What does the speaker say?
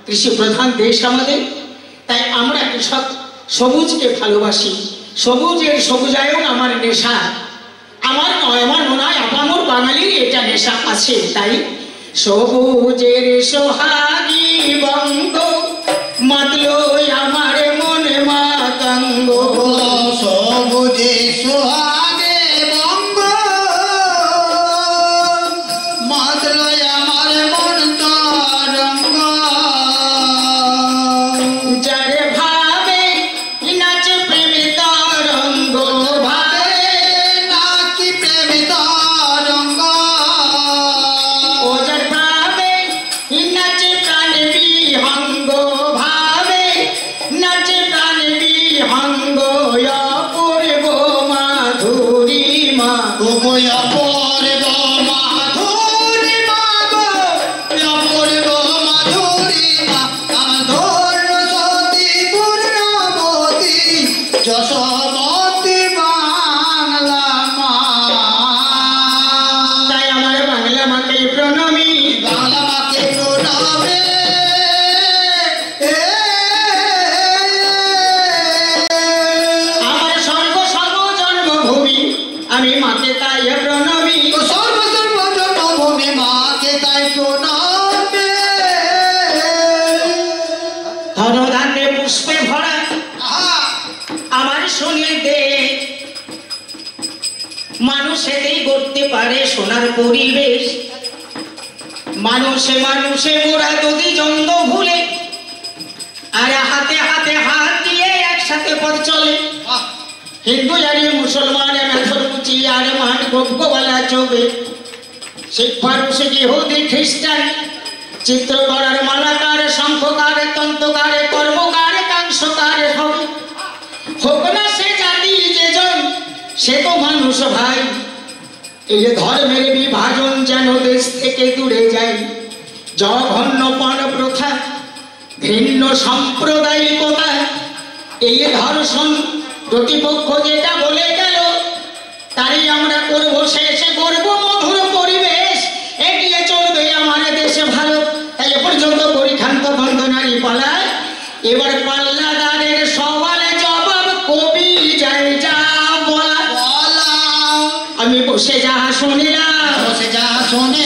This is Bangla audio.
কৃষি প্রধান দেশ আমাদের, তাই আমরা কৃষক সবুজকে ভালোবাসি। সবুজের সবুজায়ন আমার নেশা, আমার নয়, আমার মনে হয় আপামর বাঙালির এটা নেশা আছে। তাই সবুজের সোহাগী বঙ্গ মাতলো আমার মনে মাতঙ্গ, সবুজের সোহাগে বঙ্গ মাতলো আমার মন তরঙ্গ। যারে ভাবে নাচ প্রেম তরঙ্গ, ভাবে নাচি প্রেম তরঙ্গ। ও যার ভাবে নাচ প্রাণ বিহঙ্গ, ভাবে নাচ প্রাণ বিহঙ্গ। অপূর্ব মাধুরীমা অপূর্ব মাধুরীমা গো, অপূর্ব মাধুরীমা। আমার ধন্য সতী পূর্ণবতী যশোমতী বাংলা মা। তাই আমার বাংলা মাকে প্রণামী, বাংলা মাকে প্রণামে। আমার স্বর্গ সর্ব জন্মভূমি, আমি মাকে তাই প্রণামী। সর্ব সর্ব জন্মভূমি মাকে তাই প্রণামে। ধনধান্যে পুষ্পে ভরা আহা, আমার শোনে দে, মানুষেতেই গড়তে পারে সোনার পরিবেশ। মানুষে মানুষে মোরা যদি জন্দ ভুলে, আর হাতে হাতে হাত দিয়ে একসাথে পথ চলে। আহ, হিন্দু জানি মুসলমান মেথর মুচি আর মান গব্যওয়ালা চোবে, শিখ ফারুসে ইহুদি খ্রিস্টান, চিত্রকরার মালাকার শঙ্খকার তন্ত্রকার কর্মকার কাংসকার হবে। হোক না সে জাতি যেজন, সে তো মানুষ ভাই। এই যে ধর্মের বিভাজন যেন দেশ থেকে দূরে যায়, জঘন্যপন প্রথা, ভিন্ন সাম্প্রদায়িকতা, এই ধর্ষণ প্রতিপক্ষ যেটা বলে গেল তাই আমরা করবো শেষ, করবো মধুর পরিবেশ, এগিয়ে চলবে আমার দেশে ভালো। তাই এ পর্যন্ত পরিক্ষান্ত বন্দনারী পালায়, এবার পাল্লাদারের সওয়ালে জবাব কবি যায় যা বলা। বলা আমি বসে যা শুনিলাম, বসে যা শোনে